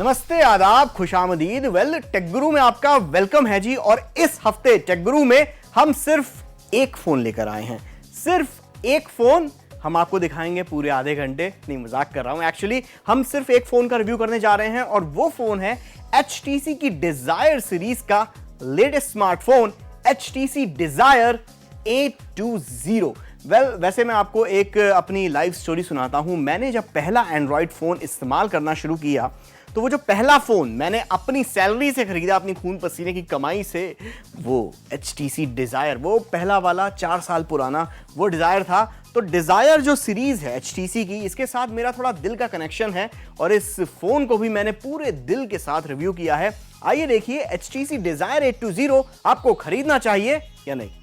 नमस्ते, आदाब, खुशामदीद। Take guru में आपका वेलकम है जी। और इस हफ्ते टेक गुरु में हम सिर्फ एक फोन लेकर आए हैं। सिर्फ एक फोन हम आपको दिखाएंगे पूरे आधे घंटे। नहीं, मजाक कर रहा हूं। एक्चुअली हम सिर्फ एक फोन का रिव्यू करने जा रहे हैं और वो फोन है HTC की डिजायर सीरीज का latest smartphone HTC Desire A20। वैसे मैं आपको एक अपनी लाइव स्टोरी सुनाता हूं। मैंने जब पहला एंड्रॉयड फोन इस्तेमाल करना शुरू किया तो वो जो पहला फोन मैंने अपनी सैलरी से खरीदा, अपनी खून पसीने की कमाई से, वो HTC डिजायर, वो पहला वाला 4 साल पुराना वो डिजायर था। तो डिजायर जो सीरीज है HTC की, इसके साथ मेरा थोड़ा दिल का कनेक्शन है और इस फोन को भी मैंने पूरे दिल के साथ रिव्यू किया है। आइए देखिए HTC डिजायर A20 आपको खरीदना चाहिए या नहीं।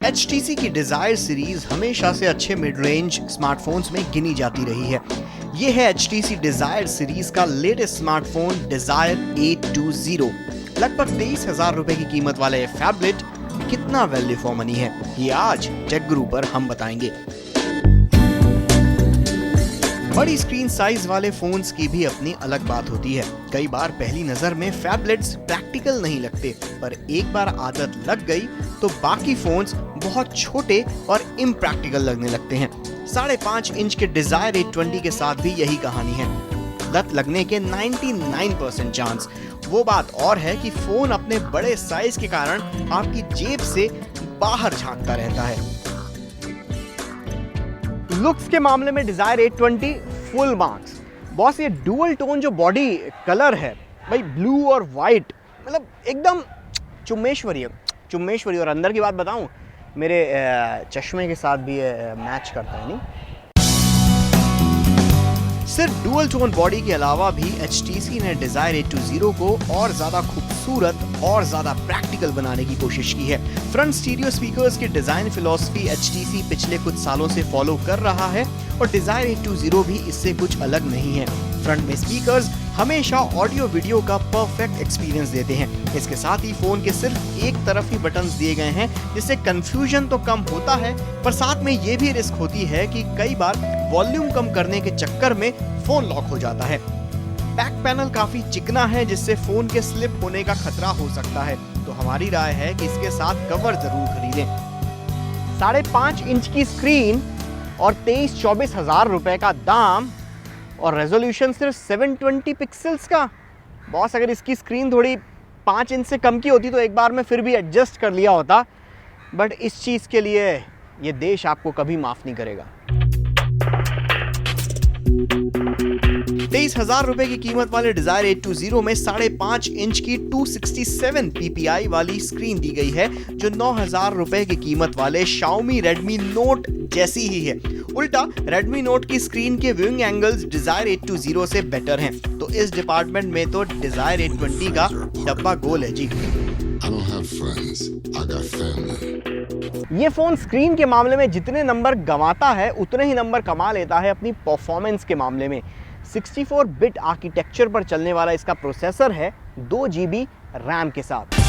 HTC की डिजायर सीरीज हमेशा से अच्छे मिड रेंज स्मार्टफोन्स में गिनी जाती रही है। यह है HTC डिजायर सीरीज का लेटेस्ट स्मार्टफोन डिजायर A20। लगभग 23,000 रुपए की कीमत वाला यह फैबलेट कितना वैल्यू फॉर मनी है, ये आज टेक गुरु पर हम बताएंगे। बड़ी स्क्रीन साइज वाले फोन्स की भी अपनी अलग बात होती है। कई बार पहली नजर में फैबलेट्स प्रैक्टिकल नहीं लगते, पर एक बार आदत लग गई तो बाकी फोन्स बहुत छोटे और इम्प्रैक्टिकल लगने लगते हैं। 5.5 इंच के डिजायर A20 के साथ भी यही कहानी है। लत लगने के 99% चांस। वो बात और है कि फोन अपने बड़े साइज के कारण आपकी जेब से बाहर झांकता रहता है। लुक्स के मामले में Desire A20 full marks. Boss, ये डुअल टोन जो बॉडी कलर है भाई, ब्लू और व्हाइट, मतलब एकदम चुम्मेश्वरी। और अंदर की बात बताऊं, मेरे चश्मे के साथ भी मैच करता है। नहीं, सिर्फ डुअल टोन बॉडी के अलावा भी HTC ने डिजायर A20 को और ज्यादा खूबसूरत और ज्यादा प्रैक्टिकल बनाने की कोशिश की है। फ्रंट स्टीरियो स्पीकर्स की डिजाइन फिलॉसफी HTC पिछले कुछ सालों से फॉलो कर रहा है और डिजायर A20 भी इससे कुछ अलग नहीं है। फ्रंट में स्पीकर्स हमेशा ऑडियो वीडियो का परफेक्ट एक्सपीरियंस देते हैं। इसके साथ ही फोन के सिर्फ एक तरफ ही बटन्स दिए गए हैं, जिससे कंफ्यूजन तो कम होता है, पर साथ में ये भी रिस्क होती है कि कई बार वॉल्यूम कम करने के चक्कर में फोन लॉक हो जाता है। बैक पैनल काफी चिकना है, जिससे फोन के स्लिप होने का खतरा हो सकता है। तो हमारी राय है कि इसके साथ कवर जरूर खरीदें। 5.5 इंच की स्क्रीन और 23-24 हजार रुपए का दाम और रेजोल्यूशन सिर्फ 720 पिक्सल्स का। बॉस, अगर इसकी स्क्रीन थोड़ी 5 इंच से कम की होती तो एक बार में फिर भी एडजस्ट कर लिया होता, बट इस चीज के लिए ये देश आपको कभी माफ नहीं करेगा। 23,000 रुपए की कीमत वाले डिजायर A20 में 5.5 इंच की 267 ppi वाली स्क्रीन दी गई है, जो 9,000 रुपए की कीमत वाले Xiaomi Redmi Note जैसी ही है। उल्टा Redmi Note की स्क्रीन के व्यूइंग एंगल्स डिजायर A20 से बेटर हैं। तो इस डिपार्टमेंट में तो डिजायर A20 का डब्बा गोल है जी। ये फोन स्क्रीन के मामले में जितने नंबर गंवाता है उतने ही नंबर कमा लेता है अपनी परफॉर्मेंस के मामले में। 64 बिट आर्किटेक्चर पर चलने वाला इसका प्रोसेसर है 2 GB रैम के साथ।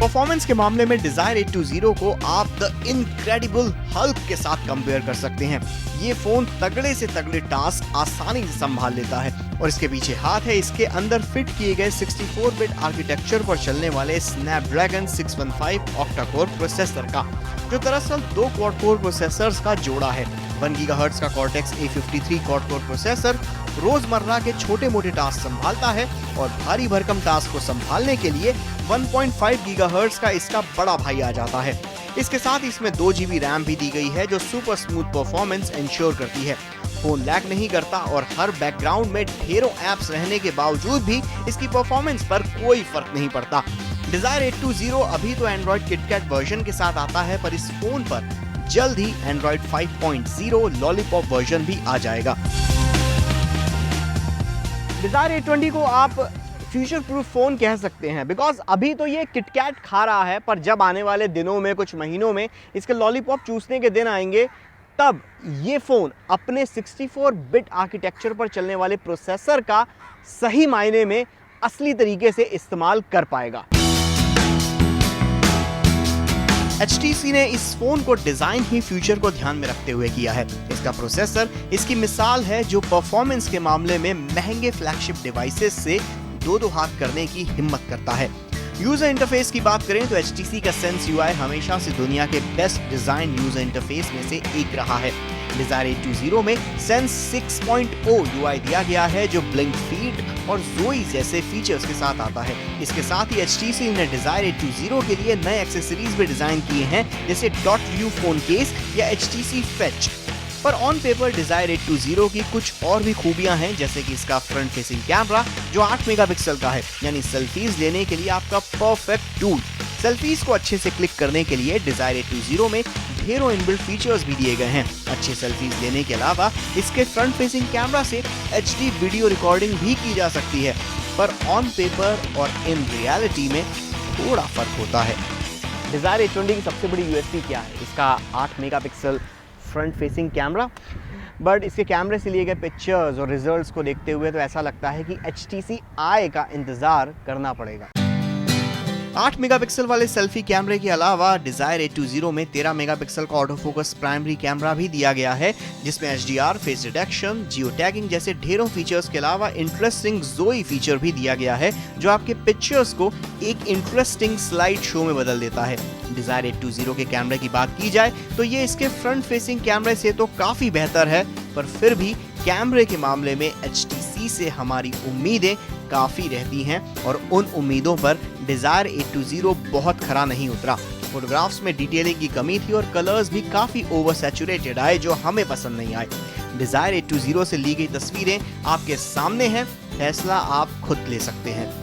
परफॉर्मेंस के मामले में डिजायर A20 को आप द इनक्रेडिबल हल्क के साथ कंपेयर कर सकते हैं। ये फोन तगड़े से तगड़े टास्क आसानी से संभाल लेता है और इसके पीछे हाथ है इसके अंदर फिट किए गए 64 बिट आर्किटेक्चर पर चलने वाले स्नैपड्रैगन 615 ऑक्टा कोर प्रोसेसर का, जो दरअसल 2 क्वाड कोर प्रोसेसर्स का जोड़ा है। 1 गीगाहर्ट्ज का cortex A53 quad core processor रोजमर्रा के छोटे मोटे टास्क संभालता है और भारी भरकम टास्क को संभालने के लिए 1.5 गीगाहर्ट्ज का इसका बड़ा भाई आ जाता है। इसके साथ इसमें 2 GB रैम भी दी गई है, जो सुपर स्मूथ परफॉर्मेंस इंश्योर करती है। फोन लैग नहीं करता और हर बैकग्राउंड में ढेरों एप्स रहने के बावजूद भी इसकी परफॉर्मेंस पर कोई फर्क नहीं पड़ता। डिजायर A20 अभी तो एंड्रॉइड KitKat वर्जन के साथ आता है, पर इस फोन पर जल्द ही एंड्रॉइड 5.0 लॉलीपॉप वर्जन भी आ जाएगा। डिजायर A20 को आप फ्यूचर प्रूफ फोन कह सकते हैं, बिकॉज अभी तो ये KitKat खा रहा है, पर जब आने वाले दिनों में, कुछ महीनों में इसके लॉलीपॉप चूसने के दिन आएंगे, तब ये फोन अपने 64 बिट आर्किटेक्चर पर चलने वाले प्रोसेसर का सही मायने में असली तरीके से इस्तेमाल कर पाएगा। HTC ने इस फोन को डिजाइन ही फ्यूचर को ध्यान में रखते हुए किया है। इसका प्रोसेसर इसकी मिसाल है जो परफॉर्मेंस के मामले में महंगे फ्लैगशिप डिवाइसेस से दो हाथ करने की हिम्मत करता है। यूजर इंटरफेस की बात करें तो HTC का Sense UI हमेशा से दुनिया के बेस्ट डिजाइन यूजर इंटरफेस में से एक रहा है। Desire 820 में Sense 6.0 UI दिया गया है जो ब्लिंक फीड और Zoe जैसे फीचर्स के साथ आता है। इसके साथ ही HTC ने Desire 820 के लिए नए एक्सेसरीज भी डिजाइन किए हैं जैसे डॉट व्यू फोन केस या HTC Fetch। पर ऑन पेपर Desire 820 की कुछ और भी खूबियां हैं जैसे कि इसका फ्रंट फेसिंग कैमरा जो 8 मेगापिक्सल का है, यानी सेल्फीज लेने के लिए आपका परफेक्ट टूल। सेल्फीज को अच्छे से क्लिक करने के लिए Desire 820 में ढेरों इनबिल्ट फीचर्स भी दिए गए हैं। अच्छे सेल्फीज लेने के अलावा इसके फ्रंट फेसिंग कैमरा से HD वीडियो रिकॉर्डिंग भी की जा सकती है, पर ऑन पेपर और इन रियलिटी में थोड़ा फर्क होता है। Desire 820 की सबसे बड़ी USP क्या है? इसका 8 megapixel front facing camera, but इसके कैमरे से लिए गए पिक्चर्स और रिजल्ट्स को देखते हुए तो ऐसा लगता है कि HTC I का इंतजार करना पड़ेगा। 8 मेगापिक्सल वाले सेल्फी कैमरे के अलावा Desire 820 में 13 मेगापिक्सल का ऑटो फोकस प्राइमरी कैमरा भी दिया गया है जिसमें HDR, face detection, geo tagging जैसे ढेरों फीचर्स के अलावा इंटरेस्टिंग Zoe फीचर भी दिया गया है जो आपके पिक्चर्स को एक इंटरेस्टिंग स्लाइड शो में बदल देता है। Desire 820 के कैमरे की बात की जाए तो ये इसके फ्रंट फेसिंग कैमरे से तो काफी बेहतर है, पर फिर भी कैमरे के मामले में HTC से हमारी उम्मीदें काफी रहती हैं और उन उम्मीदों पर Desire 820 बहुत खरा नहीं उतरा। फोटोग्राफ्स में डिटेलिंग की कमी थी और कलर्स भी काफी ओवर सैचुरेटेड आए जो हमें पसंद नहीं आए। Desire 820 से ली गई तस्वीरें आपके सामने हैं, फैसला आप खुद ले सकते हैं।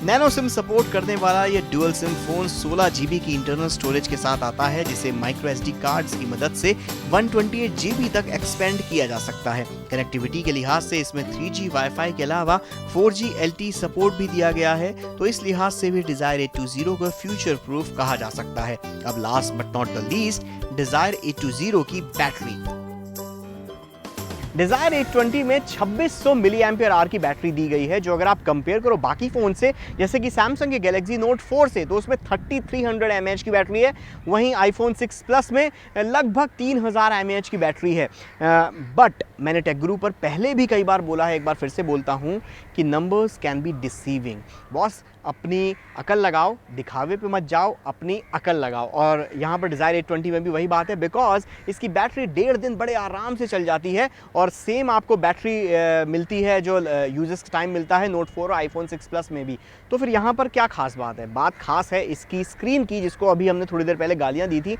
नैनो सिम सपोर्ट करने वाला ये डुअल सिम फोन 16 GB की इंटरनल स्टोरेज के साथ आता है जिसे माइक्रो SD कार्ड्स की मदद से 128 GB तक एक्सपेंड किया जा सकता है। कनेक्टिविटी के लिहाज से इसमें 3G वाईफाई के अलावा 4G LTE सपोर्ट भी दिया गया है, तो इस लिहाज से भी Desire 820 को फ्यूचर प्रूफ कहा जा सकता है। अब last but not the least, Desire 820 की बैटरी। Desire 820 में 2600 मिली एम्पियर आवर की बैटरी दी गई है जो अगर आप कंपेयर करो बाकी फ़ोन से जैसे कि सैमसंग के गैलेक्सी नोट 4 से तो उसमें 3300 mAh की बैटरी है, वहीं आईफोन 6 प्लस में लगभग 3000 mAh की बैटरी है। बट मैंने टेक गुरु पर पहले भी कई बार बोला है, एक बार फिर से बोलता हूँ कि numbers can be deceiving. Boss अपनी अकल लगाओ, दिखावे पे मत जाओ, अपनी अकल लगाओ। और यहाँ पर Desire 820 में भी वही बात है बिकॉज इसकी बैटरी 1.5 दिन बड़े आराम से चल जाती है और सेम आपको बैटरी मिलती है जो यूजर्स टाइम मिलता है नोट 4 और आईफोन 6 प्लस में भी। तो फिर यहाँ पर क्या खास बात है? बात खास है इसकी स्क्रीन की, जिसको अभी हमने थोड़ी देर पहले गालियाँ दी थी।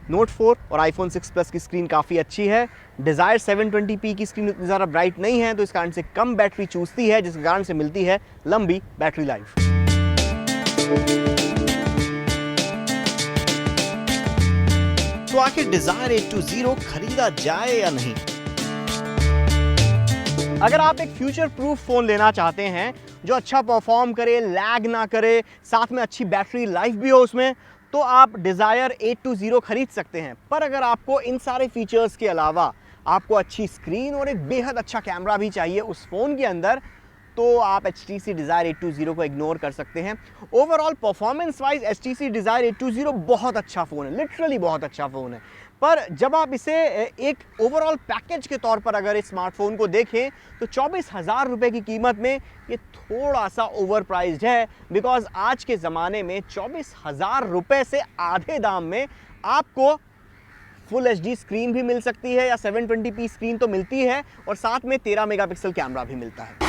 नोट 4 और आईफोन 6 प्लस की स्क्रीन काफ़ी अच्छी है। Desire 720p की स्क्रीन उतनी ज़्यादा ब्राइट नहीं है तो इस कारण से कम बैटरी चूसती है, जिसके कारण से मिलती है लंबी बैटरी लाइफ। तो आखिर Desire 820 खरीदा जाए या नहीं? अगर आप एक फ्यूचर प्रूफ फ़ोन लेना चाहते हैं जो अच्छा परफॉर्म करे, लैग ना करे, साथ में अच्छी बैटरी लाइफ भी हो उसमें, तो आप Desire 820 खरीद सकते हैं। पर अगर आपको इन सारे फीचर्स के अलावा आपको अच्छी स्क्रीन और एक बेहद अच्छा कैमरा भी चाहिए उस फ़ोन के अंदर, तो आप HTC Desire 820 को इग्नोर कर सकते हैं। Overall performance wise HTC Desire 820 बहुत अच्छा फ़ोन है, लिटरली बहुत अच्छा फ़ोन है। पर जब आप इसे एक ओवरऑल पैकेज के तौर पर अगर इस स्मार्टफोन को देखें तो 24,000 रुपये की कीमत में ये थोड़ा सा ओवर प्राइस्ड है, बिकॉज आज के ज़माने में 24,000 रुपये से आधे दाम में आपको फुल HD स्क्रीन भी मिल सकती है या 720p स्क्रीन तो मिलती है और साथ में 13 मेगापिक्सल कैमरा भी मिलता है।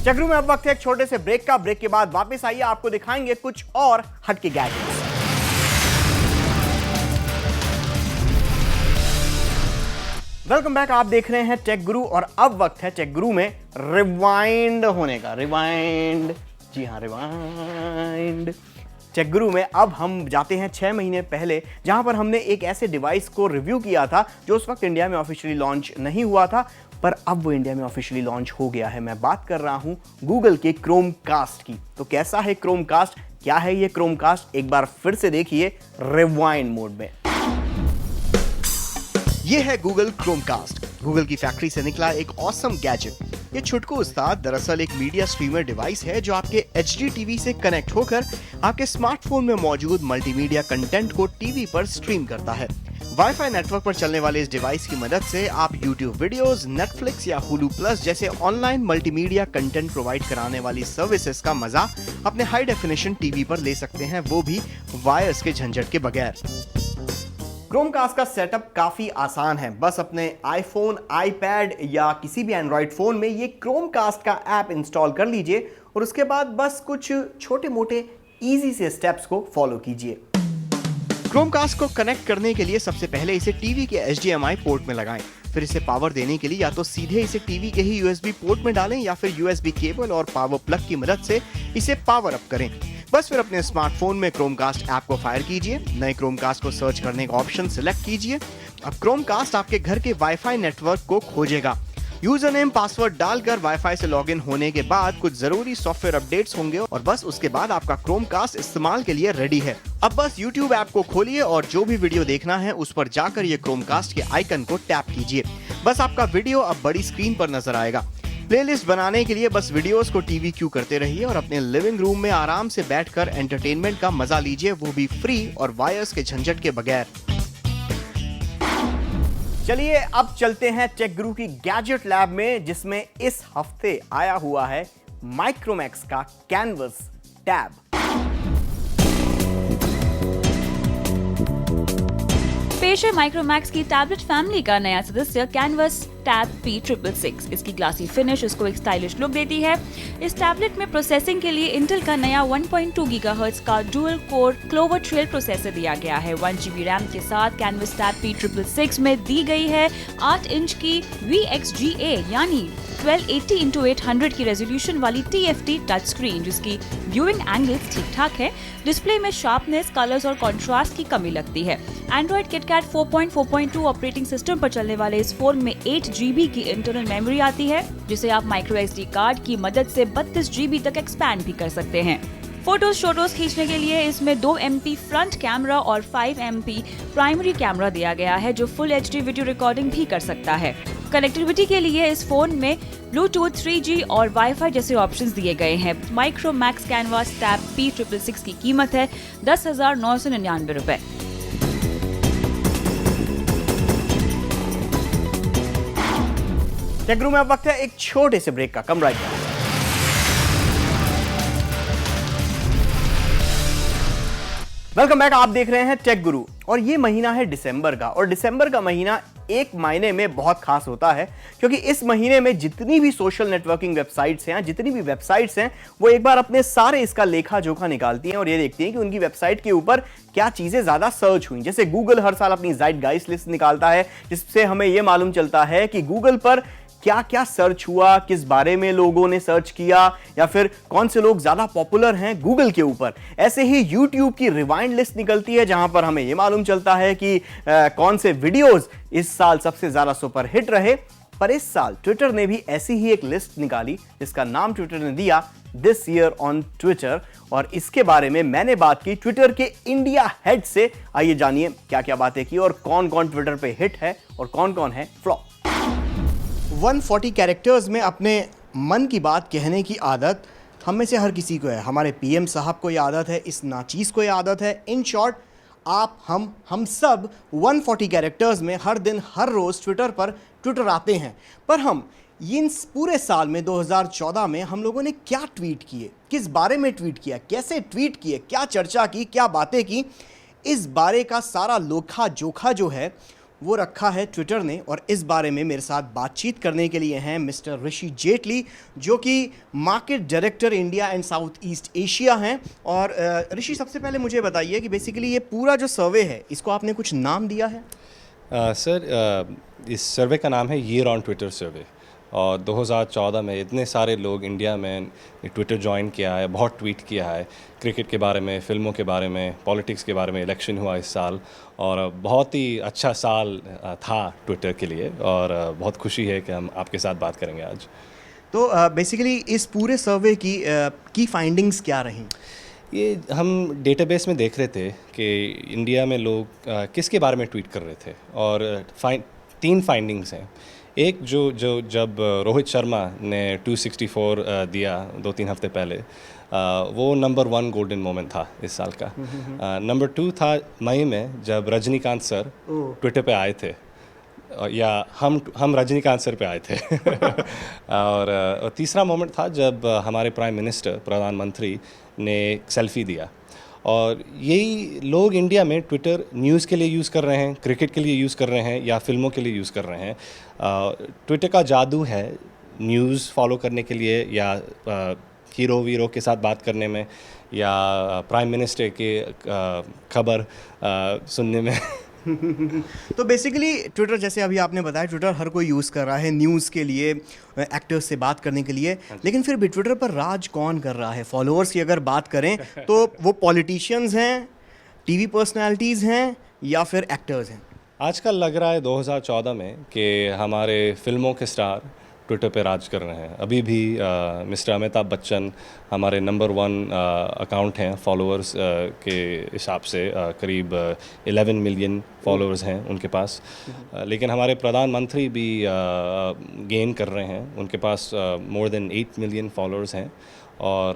चक्रू में अब वक्त है एक छोटे से ब्रेक का। ब्रेक के बाद वापस आइए, आपको दिखाएंगे कुछ और हटके गैजेट्स। वेलकम बैक, आप देख रहे हैं टेक गुरु और अब वक्त है टेक गुरु में रिवाइंड होने का। रिवाइंड, जी हाँ रिवाइंड। टेक गुरु में अब हम जाते हैं 6 महीने पहले, जहां पर हमने एक ऐसे डिवाइस को रिव्यू किया था जो उस वक्त इंडिया में ऑफिशियली लॉन्च नहीं हुआ था, पर अब वो इंडिया में ऑफिशियली लॉन्च हो गया है। मैं बात कर रहा हूं गूगल के क्रोमकास्ट की। तो कैसा है क्रोमकास्ट, क्या है ये क्रोमकास्ट, एक बार फिर से देखिए रिवाइंड मोड में। ये है गूगल क्रोमकास्ट, गूगल की फैक्ट्री से निकला एक ऑसम गैजेट। ये छुटकू उस्ताद दरअसल एक मीडिया स्ट्रीमर डिवाइस है जो आपके HD टीवी से कनेक्ट होकर आपके स्मार्टफोन में मौजूद मल्टीमीडिया कंटेंट को टीवी पर स्ट्रीम करता है। वाईफाई नेटवर्क पर चलने वाले इस डिवाइस की मदद से आप YouTube वीडियोस, Netflix या Hulu Plus जैसे ऑनलाइन मल्टीमीडिया कंटेंट प्रोवाइड कराने वाली सर्विसेज का मजा अपने हाई डेफिनेशन टीवी पर ले सकते हैं, वो भी वायर्स के झंझट के बगैर। क्रोमकास्ट का सेटअप काफी आसान है। बस अपने आईफोन, आईपैड या किसी भी एंड्रॉइड फोन में ये क्रोमकास्ट का ऐप इंस्टॉल कर लीजिए और उसके बाद बस कुछ छोटे मोटे इजी से स्टेप्स को फॉलो कीजिए। क्रोमकास्ट को कनेक्ट करने के लिए सबसे पहले इसे टीवी के HDMI पोर्ट में लगाएं। फिर इसे पावर देने के लिए या तो सीधे इसे टीवी के ही USB पोर्ट में डालें या फिर USB केबल और पावर प्लग की मदद से इसे पावर अप करें। बस फिर अपने स्मार्टफोन में क्रोमकास्ट ऐप को फायर कीजिए, नए क्रोमकास्ट को सर्च करने का ऑप्शन सिलेक्ट कीजिए। अब क्रोमकास्ट आपके घर के वाईफाई नेटवर्क को खोजेगा। यूजर नेम, पासवर्ड डालकर वाईफाई से लॉगिन होने के बाद कुछ जरूरी सॉफ्टवेयर अपडेट्स होंगे और बस उसके बाद आपका क्रोमकास्ट इस्तेमाल के लिए रेडी है। अब बस YouTube ऐप को खोलिए और जो भी वीडियो देखना है उस पर जाकर ये क्रोमकास्ट के आइकन को टैप कीजिए। बस आपका वीडियो अब बड़ी स्क्रीन पर नजर आएगा। प्लेलिस्ट बनाने के लिए बस वीडियोस को टीवी क्यू करते रहिए और अपने लिविंग रूम में आराम से बैठकर एंटरटेनमेंट का मजा लीजिए, वो भी फ्री और वायर्स के झंझट के बगैर। चलिए अब चलते हैं टेक गुरु की गैजेट लैब में, जिसमें इस हफ्ते आया हुआ है माइक्रोमैक्स का कैनवस टैब। पेश है माइक्रोमैक्स की टैबलेट फैमिली का नया सदस्य कैनवस टैब P666। इसकी ग्लासी फिनिश इसको एक स्टाइलिश लुक देती है। इस टैबलेट में प्रोसेसिंग के लिए इंटेल का नया 1.2 गीगाहर्ट्ज का dual core clover trail processor दिया गया है। 1 GB रैम के साथ कैनवस टैब P666 में दी गई है 8 इंच की VXGA यानी 1280x800 की रेजोल्यूशन वाली TFT टच स्क्रीन, जिसकी व्यूइंग एंगल्स ठीक ठाक है। डिस्प्ले में शार्पनेस, कलर्स और कंट्रास्ट की कमी लगती है। एंड्रॉइड KitKat 4.4.2 ऑपरेटिंग सिस्टम पर चलने वाले इस फोन में 8 GB की इंटरनल मेमोरी आती है, जिसे आप माइक्रो SD कार्ड की मदद से 32 GB तक एक्सपैंड भी कर सकते हैं। फोटोज शोटोज खींचने के लिए इसमें 2 MP फ्रंट कैमरा और 5 MP प्राइमरी कैमरा दिया गया है, जो फुल HD वीडियो रिकॉर्डिंग भी कर सकता है। कनेक्टिविटी के लिए इस फोन में ब्लूटूथ, 3G और वाईफाई जैसे ऑप्शंस दिए गए हैं। माइक्रोमैक्स कैनवस टैब P666 की कीमत है 10,999 रुपए। टेक गुरु में अब वक्त है एक छोटे से ब्रेक का। कम राइट बैक। Welcome back. आप देख रहे हैं टेक गुरु और ये महीना है दिसंबर का, और दिसंबर का महीना एक मायने में बहुत खास होता है क्योंकि इस महीने में जितनी भी सोशल नेटवर्किंग वेबसाइट्स हैं, जितनी भी वेबसाइट्स हैं, वो एक बार अपने सारे इसका लेखा जोखा निकालती हैं और ये देखती हैं कि उनकी वेबसाइट के ऊपर क्या चीजें ज्यादा सर्च हुई। जैसे गूगल हर साल अपनी ज़ाइटगाइस्ट लिस्ट निकालता है, जिससे हमें यह मालूम चलता है कि गूगल पर क्या क्या सर्च हुआ, किस बारे में लोगों ने सर्च किया, या फिर कौन से लोग ज्यादा पॉपुलर हैं गूगल के ऊपर। ऐसे ही YouTube की रिवाइंड लिस्ट निकलती है, जहां पर हमें यह मालूम चलता है कि कौन से वीडियोस इस साल सबसे ज्यादा सुपर हिट रहे। पर इस साल ट्विटर ने भी ऐसी ही एक लिस्ट निकाली, जिसका नाम ट्विटर ने दिया दिस ईयर ऑन ट्विटर, और इसके बारे में मैंने बात की ट्विटर के इंडिया हेड से। आइए जानिए क्या क्या बातें की और कौन कौन ट्विटर पे हिट है और कौन कौन है फ्लॉप। 140 कैरेक्टर्स में अपने मन की बात कहने की आदत हम में से हर किसी को है। हमारे PM साहब को यह आदत है, इस नाचीज़ को यह आदत है। इन शॉर्ट आप हम सब 140 कैरेक्टर्स में हर दिन हर रोज़ ट्विटर पर ट्विटर आते हैं। पर हम इन पूरे साल में 2014 में हम लोगों ने क्या ट्वीट किए, किस बारे में ट्वीट किया, कैसे ट्वीट किए, क्या चर्चा की, क्या बातें की, इस बारे का सारा लोखा जोखा जो है वो रखा है ट्विटर ने। और इस बारे में मेरे साथ बातचीत करने के लिए हैं मिस्टर ऋषि जेटली, जो कि market director India and south east Asia हैं। और ऋषि, सबसे पहले मुझे बताइए कि बेसिकली ये पूरा जो सर्वे है, इसको आपने कुछ नाम दिया है? सर, इस सर्वे का नाम है ईयर ऑन ट्विटर सर्वे, और 2014 में इतने सारे लोग इंडिया में ट्विटर ज्वाइन किया है, बहुत ट्वीट किया है, क्रिकेट के बारे में, फिल्मों के बारे में, पॉलिटिक्स के बारे में। इलेक्शन हुआ इस साल और बहुत ही अच्छा साल था ट्विटर के लिए, और बहुत खुशी है कि हम आपके साथ बात करेंगे आज। तो बेसिकली इस पूरे सर्वे की फाइंडिंग्स क्या रहीं? ये हम डेटाबेस में देख रहे थे कि इंडिया में लोग किसके बारे में ट्वीट कर रहे थे, और तीन फाइंडिंग्स हैं। एक जो जब रोहित शर्मा ने 264 दिया 2-3 हफ्ते पहले, वो नंबर 1 गोल्डन मोमेंट था इस साल का। नंबर 2 था मई में जब रजनीकांत सर ट्विटर पे आए थे, या हम रजनीकांत सर पे आए थे। और तीसरा मोमेंट था जब हमारे प्राइम मिनिस्टर, प्रधानमंत्री ने एक सेल्फी दिया। और यही लोग इंडिया में ट्विटर न्यूज़ के लिए यूज़ कर रहे हैं, क्रिकेट के लिए यूज़ कर रहे हैं, या फिल्मों के लिए यूज़ कर रहे हैं। ट्विटर का जादू है न्यूज़ फॉलो करने के लिए, या हीरो वीरो के साथ बात करने में, या प्राइम मिनिस्टर के खबर सुनने में। तो बेसिकली ट्विटर, जैसे अभी आपने बताया, ट्विटर हर कोई यूज़ कर रहा है न्यूज़ के लिए, एक्टर्स से बात करने के लिए, लेकिन फिर भी ट्विटर पर राज कौन कर रहा है? फॉलोअर्स की अगर बात करें तो वो पॉलिटिशियंस हैं, टीवी पर्सनालिटीज़ हैं, या फिर एक्टर्स हैं? आजकल लग रहा है 2014 में कि हमारे फिल्मों के स्टार ट्विटर पे राज कर रहे हैं। अभी भी मिस्टर अमिताभ बच्चन हमारे नंबर 1 अकाउंट हैं फॉलोअर्स के हिसाब से, करीब 11 मिलियन फॉलोअर्स हैं उनके पास। लेकिन हमारे प्रधानमंत्री भी गेन कर रहे हैं, उनके पास मोर देन 8 मिलियन फॉलोअर्स हैं। और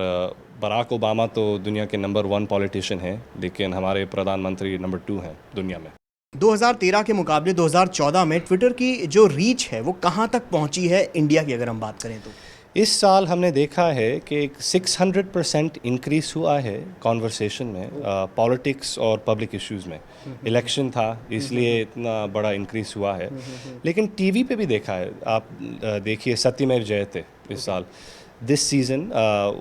बराक ओबामा तो दुनिया के नंबर 1 पॉलिटिशियन हैं, लेकिन हमारे प्रधानमंत्री नंबर 2 हैं दुनिया में। 2013 के मुकाबले 2014 में ट्विटर की जो रीच है वो कहाँ तक पहुँची है इंडिया की, अगर हम बात करें तो? इस साल हमने देखा है कि एक 600% इंक्रीज़ हुआ है कॉन्वर्सेशन में, पॉलिटिक्स और पब्लिक इश्यूज़ में। इलेक्शन था इसलिए इतना बड़ा इंक्रीज़ हुआ है। लेकिन टीवी पे भी देखा है, आप देखिए सत्यमेव जयते इस साल, दिस सीज़न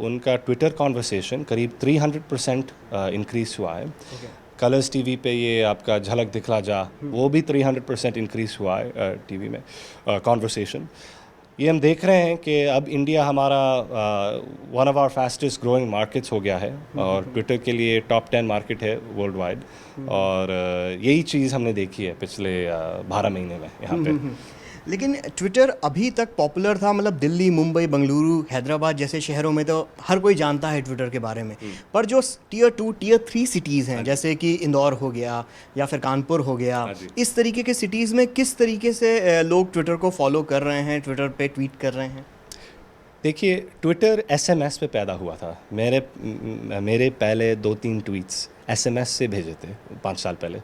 उनका ट्विटर कॉन्वर्सेशन करीब 300% इंक्रीज़ हुआ है। कलर्स टीवी पे ये आपका झलक दिखला जा, वो भी 300% इंक्रीज़ हुआ है टीवी में कॉन्वर्सेशन। ये हम देख रहे हैं कि अब इंडिया हमारा one of our fastest growing markets हो गया है, और ट्विटर के लिए टॉप 10 मार्केट है वर्ल्ड वाइड। और यही चीज़ हमने देखी है पिछले 12 महीने में यहाँ पे। लेकिन ट्विटर अभी तक पॉपुलर था, मतलब दिल्ली, मुंबई, बेंगलुरु, हैदराबाद जैसे शहरों में तो हर कोई जानता है ट्विटर के बारे में। पर जो टियर 2, टियर 3 सिटीज़ हैं, जैसे कि इंदौर हो गया या फिर कानपुर हो गया, इस तरीके के सिटीज़ में किस तरीके से लोग ट्विटर को फॉलो कर रहे हैं, ट्विटर पे ट्वीट कर रहे हैं? देखिए, ट्विटर SMS पे पैदा हुआ था। मेरे पहले 2-3 ट्वीट्स SMS से भेजे थे 5 साल पहले।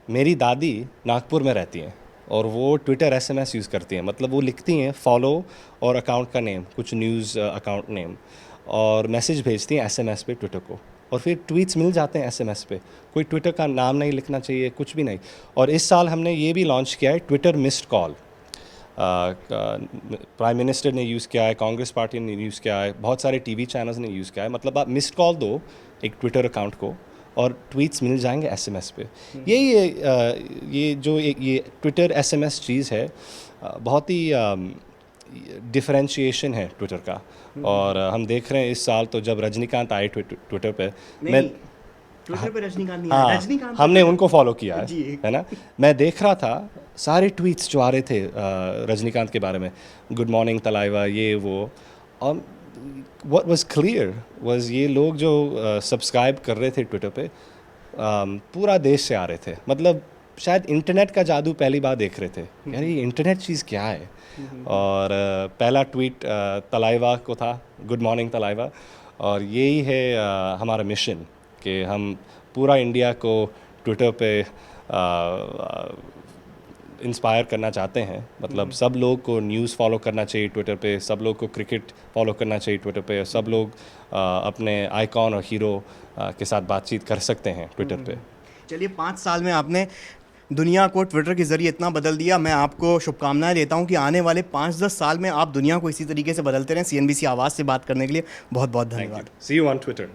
मेरी दादी नागपुर में रहती हैं और वो ट्विटर SMS यूज़ करती हैं, मतलब वो लिखती हैं फॉलो और अकाउंट का नेम, कुछ न्यूज़ अकाउंट नेम, और मैसेज भेजती हैं SMS पे ट्विटर को, और फिर ट्वीट्स मिल जाते हैं SMS पे। कोई ट्विटर का नाम नहीं लिखना चाहिए, कुछ भी नहीं। और इस साल हमने ये भी लॉन्च किया है Twitter missed call. Prime minister ने यूज़ किया है, कांग्रेस पार्टी ने यूज़ किया है, बहुत सारे टीवी चैनल्स ने यूज़ किया है। मतलब आप मिस्ड कॉल दो एक ट्विटर अकाउंट को और ट्वीट्स मिल जाएंगे SMS पे। ये जो ये ट्विटर SMS चीज़ है, बहुत ही डिफरेंशिएशन है ट्विटर का। और हम देख रहे हैं इस साल तो जब रजनीकांत आए ट्विटर पे, मैं ट्विटर पे रजनीकांत नहीं आया, रजनीकांत हमने उनको फॉलो किया है ना। मैं देख रहा था सारे ट्वीट्स जो आ रहे थे रजनीकांत के बारे में, गुड मॉर्निंग तलाइवा, ये वो। और what was clear was ये लोग जो सब्सक्राइब कर रहे थे ट्विटर पे, पूरा देश से आ रहे थे। मतलब शायद इंटरनेट का जादू पहली बार देख रहे थे, यार ये इंटरनेट चीज़ क्या है। और पहला ट्वीट तलाइवा को था, गुड मॉर्निंग तलाइवा। और यही है हमारा मिशन कि हम पूरा इंडिया को ट्विटर पे इंस्पायर करना चाहते हैं। मतलब सब लोग को न्यूज़ फॉलो करना चाहिए ट्विटर पे, सब लोग को क्रिकेट फॉलो करना चाहिए ट्विटर पे, सब लोग अपने आइकॉन और हीरो के साथ बातचीत कर सकते हैं ट्विटर पे। चलिए, 5 साल में आपने दुनिया को ट्विटर के ज़रिए इतना बदल दिया। मैं आपको शुभकामनाएं देता हूं कि आने वाले 5-10 साल में आप दुनिया को इसी तरीके से बदलते रहें। CNBC आवाज़ से बात करने के लिए बहुत बहुत धन्यवाद। See you on Twitter।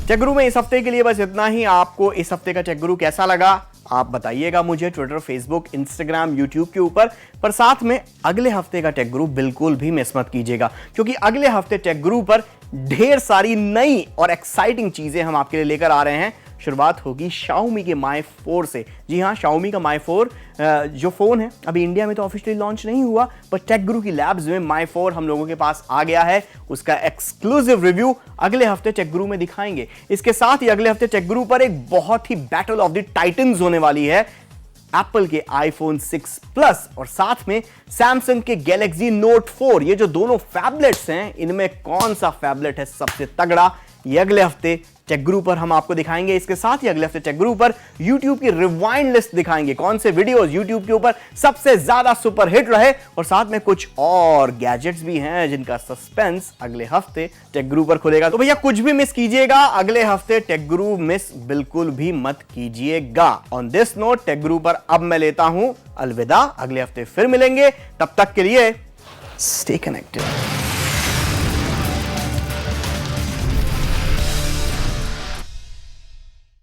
Tech guru में इस हफ्ते के लिए बस इतना ही। आपको इस हफ्ते का टेक गुरु कैसा लगा आप बताइएगा मुझे ट्विटर, फेसबुक, इंस्टाग्राम, यूट्यूब के ऊपर। पर साथ में अगले हफ्ते का टेक गुरु बिल्कुल भी मिस मत कीजिएगा, क्योंकि अगले हफ्ते टेक गुरु पर ढेर सारी नई और एक्साइटिंग चीजें हम आपके लिए लेकर आ रहे हैं। शुरुआत होगी Xiaomi के Mi 4 से। जी हाँ, Xiaomi का Mi 4 जो फ़ोन है अभी इंडिया में तो ऑफिशियली लॉन्च नहीं हुआ, पर टेक गुरु की लैब्स में Mi 4 हम लोगों के पास आ गया है। उसका एक्सक्लूसिव रिव्यू अगले हफ्ते टेक गुरु में दिखाएंगे। इसके साथ ही अगले हफ्ते टेक गुरु पर एक बहुत ही बैटल ऑफ द टाइटन्स होने वाली है। एप्पल के आईफोन 6 प्लस और साथ में सैमसंग के गैलेक्सी नोट 4। ये जो दोनों फैबलेट्स हैं, इनमें कौन सा फैबलेट है सबसे तगड़ा, ये अगले हफ्ते टेक गुरु पर हम आपको दिखाएंगे। इसके साथ ही अगले हफ्ते टेक गुरु पर YouTube की रिवाइंड लिस्ट दिखाएंगे, कौन से वीडियोस YouTube के ऊपर सबसे ज्यादा सुपर हिट रहे, और साथ में कुछ और गैजेट्स भी हैं जिनका सस्पेंस अगले हफ्ते टेक गुरु पर खुलेगा। तो भैया कुछ भी मिस कीजिएगा, अगले हफ्ते टेक गुरु मिस बिल्कुल भी मत कीजिएगा। ऑन दिस नोट टेक गुरु पर अब मैं लेता हूं अलविदा, अगले हफ्ते फिर मिलेंगे, तब तक के लिए स्टे कनेक्टेड।